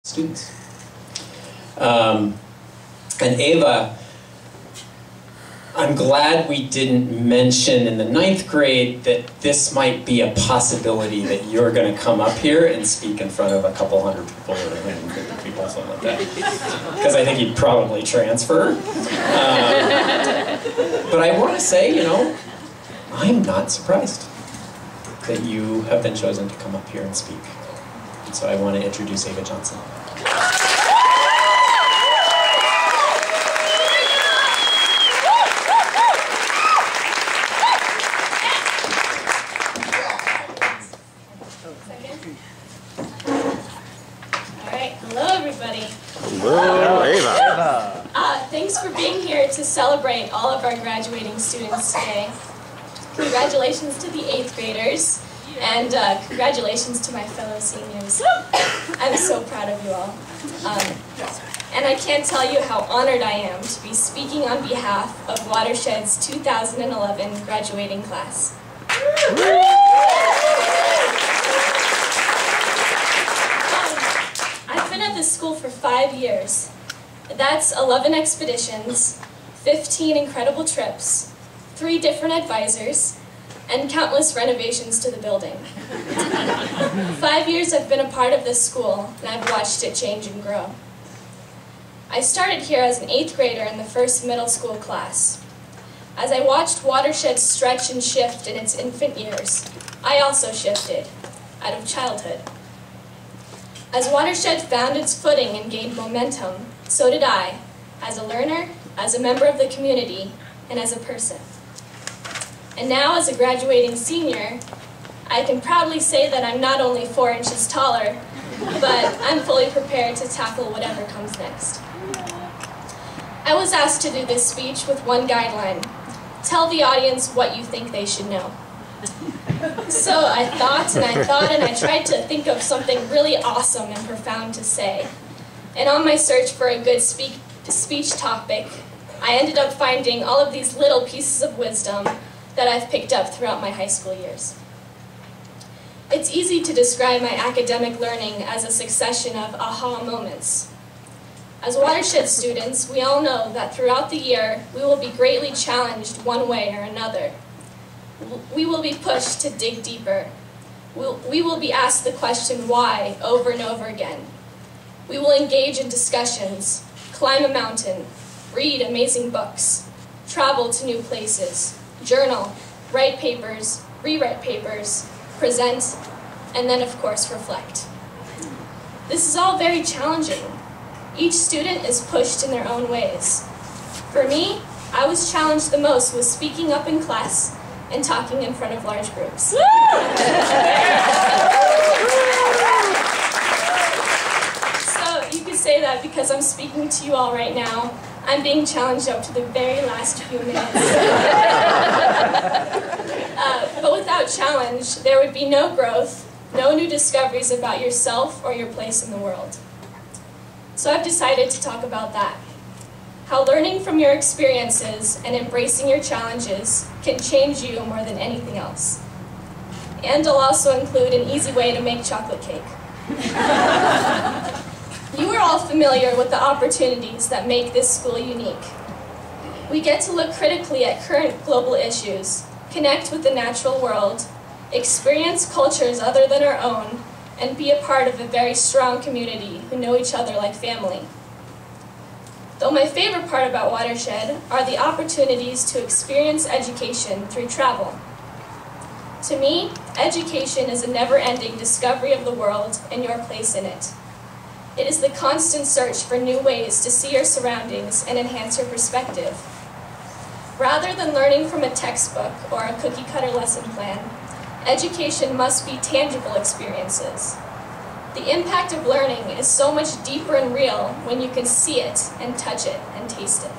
students. And Ava, I'm glad we didn't mention in the 9th grade that this might be a possibility that you're going to come up here and speak in front of a couple hundred people or 150 people, something like that. Because I think you'd probably transfer. But I want to say, you know, I'm not surprised that you have been chosen to come up here and speak. So I want to introduce Ava Johnson. Hello, Ava. Thanks for being here to celebrate all of our graduating students today. Congratulations to the 8th graders, and congratulations to my fellow seniors. I'm so proud of you all. And I can't tell you how honored I am to be speaking on behalf of Watershed's 2011 graduating class. I've been at this school for 5 years. That's 11 expeditions, 15 incredible trips, 3 different advisors, and countless renovations to the building. 5 years I've been a part of this school, and I've watched it change and grow. I started here as an 8th grader in the first middle school class. As I watched Watershed stretch and shift in its infant years, I also shifted, out of childhood. As Watershed found its footing and gained momentum, so did I, as a learner, as a member of the community, and as a person. And now, as a graduating senior, I can proudly say that I'm not only 4 inches taller, but I'm fully prepared to tackle whatever comes next. I was asked to do this speech with one guideline: tell the audience what you think they should know. So I thought and I tried to think of something really awesome and profound to say. And on my search for a good speech topic, I ended up finding all of these little pieces of wisdom that I've picked up throughout my high school years. It's easy to describe my academic learning as a succession of aha moments. As Watershed students, we all know that throughout the year, we will be greatly challenged one way or another. We will be pushed to dig deeper. We will be asked the question why over and over again. We will engage in discussions, climb a mountain, read amazing books, travel to new places, journal, write papers, rewrite papers, present, and then of course reflect. This is all very challenging. Each student is pushed in their own ways. For me, I was challenged the most with speaking up in class and talking in front of large groups. So you could say that because I'm speaking to you all right now, I'm being challenged up to the very last few minutes. But without challenge, there would be no growth, no new discoveries about yourself or your place in the world. So I've decided to talk about that. How learning from your experiences and embracing your challenges can change you more than anything else. And I'll also include an easy way to make chocolate cake. You are all familiar with the opportunities that make this school unique. We get to look critically at current global issues, connect with the natural world, experience cultures other than our own, and be a part of a very strong community who know each other like family. Though my favorite part about Watershed are the opportunities to experience education through travel. To me, education is a never-ending discovery of the world and your place in it. It is the constant search for new ways to see your surroundings and enhance your perspective. Rather than learning from a textbook or a cookie-cutter lesson plan, education must be tangible experiences. The impact of learning is so much deeper and real when you can see it and touch it and taste it.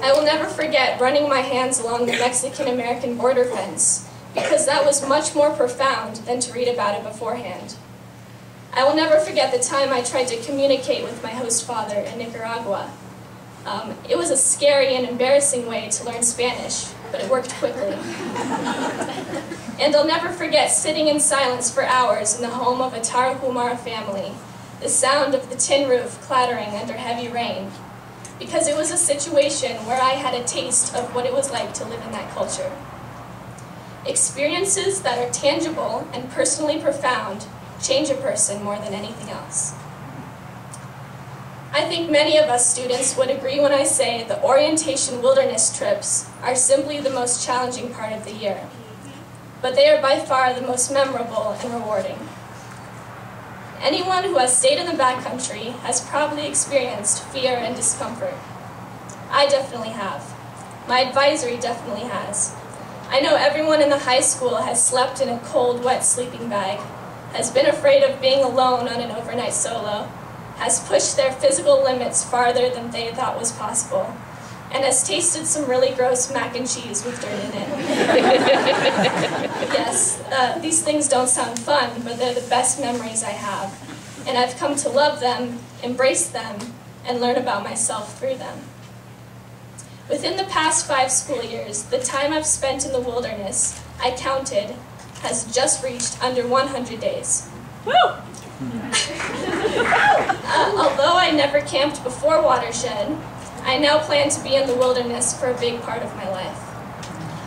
I will never forget running my hands along the Mexican-American border fence, because that was much more profound than to read about it beforehand. I will never forget the time I tried to communicate with my host father in Nicaragua. It was a scary and embarrassing way to learn Spanish, but it worked quickly. And I'll never forget sitting in silence for hours in the home of a Tarahumara family the sound of the tin roof clattering under heavy rain, because it was a situation where I had a taste of what it was like to live in that culture. Experiences that are tangible and personally profound change a person more than anything else. I think many of us students would agree when I say the orientation wilderness trips are simply the most challenging part of the year, but they are by far the most memorable and rewarding. Anyone who has stayed in the backcountry has probably experienced fear and discomfort. I definitely have. My advisory definitely has. I know everyone in the high school has slept in a cold, wet sleeping bag, has been afraid of being alone on an overnight solo, has pushed their physical limits farther than they thought was possible, and has tasted some really gross mac and cheese with dirt in it. Yes, these things don't sound fun, but they're the best memories I have, and I've come to love them, embrace them, and learn about myself through them. Within the past 5 school years, the time I've spent in the wilderness, I counted, has just reached under 100 days. Woo! Although I never camped before Watershed, I now plan to be in the wilderness for a big part of my life.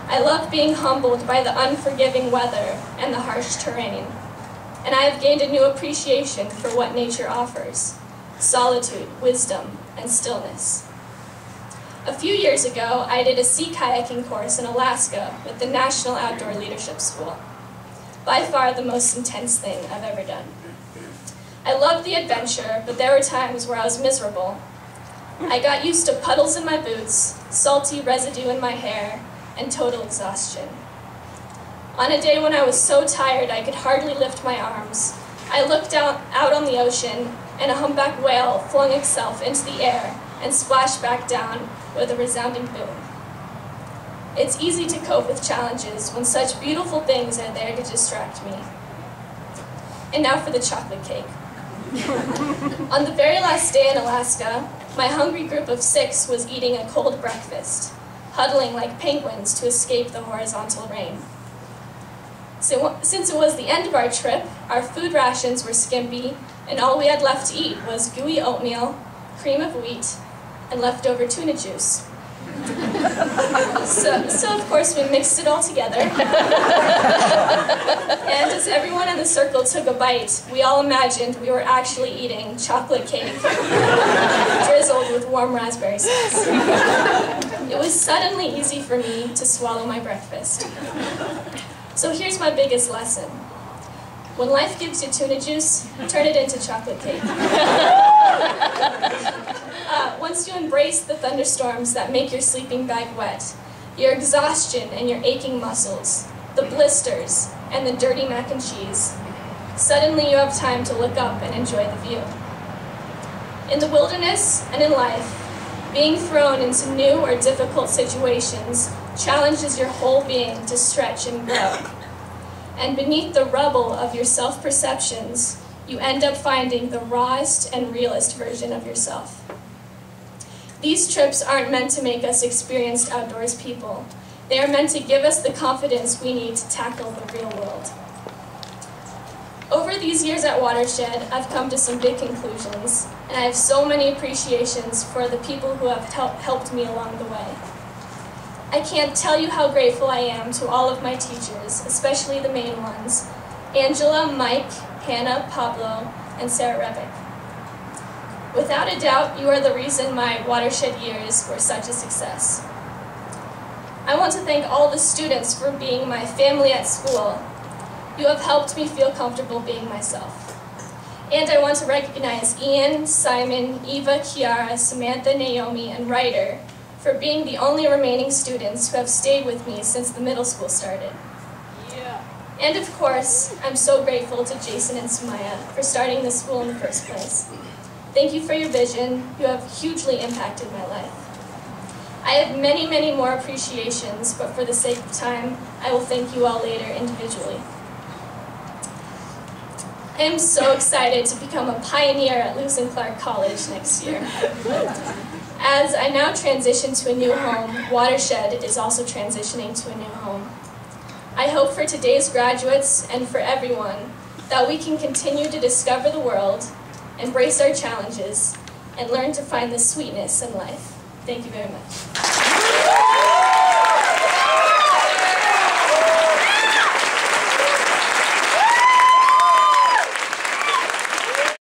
I love being humbled by the unforgiving weather and the harsh terrain, and I have gained a new appreciation for what nature offers: solitude, wisdom, and stillness. A few years ago, I did a sea kayaking course in Alaska with the National Outdoor Leadership School. By far the most intense thing I've ever done. I loved the adventure, but there were times where I was miserable. I got used to puddles in my boots, salty residue in my hair, and total exhaustion. On a day when I was so tired I could hardly lift my arms, I looked out on the ocean, and a humpback whale flung itself into the air and splashed back down with a resounding boom. It's easy to cope with challenges when such beautiful things are there to distract me. And now for the chocolate cake. On the very last day in Alaska, my hungry group of 6 was eating a cold breakfast, huddling like penguins to escape the horizontal rain. So, since it was the end of our trip, our food rations were skimpy, and all we had left to eat was gooey oatmeal, cream of wheat, and leftover tuna juice. So of course we mixed it all together. And as everyone in the circle took a bite, we all imagined we were actually eating chocolate cake drizzled with warm raspberry sauce. It was suddenly easy for me to swallow my breakfast. So here's my biggest lesson. When life gives you tuna juice, turn it into chocolate cake. Once you embrace the thunderstorms that make your sleeping bag wet, your exhaustion and your aching muscles, the blisters, and the dirty mac and cheese, suddenly you have time to look up and enjoy the view. In the wilderness and in life, being thrown into new or difficult situations challenges your whole being to stretch and grow. And beneath the rubble of your self-perceptions, you end up finding the rawest and realest version of yourself. These trips aren't meant to make us experienced outdoors people. They are meant to give us the confidence we need to tackle the real world. Over these years at Watershed, I've come to some big conclusions, and I have so many appreciations for the people who have helped me along the way. I can't tell you how grateful I am to all of my teachers, especially the main ones: Angela, Mike, Hannah, Pablo, and Sarah Rebick. Without a doubt, you are the reason my Watershed years were such a success. I want to thank all the students for being my family at school. You have helped me feel comfortable being myself. And I want to recognize Ian, Simon, Eva, Kiara, Samantha, Naomi, and Ryder for being the only remaining students who have stayed with me since the middle school started. Yeah. And of course, I'm so grateful to Jason and Sumaya for starting this school in the first place. Thank you for your vision. You have hugely impacted my life. I have many, many more appreciations, but for the sake of time, I will thank you all later individually. I am so excited to become a pioneer at Lewis and Clark College next year. As I now transition to a new home, Watershed is also transitioning to a new home. I hope for today's graduates and for everyone that we can continue to discover the world, embrace our challenges, and learn to find the sweetness in life. Thank you very much.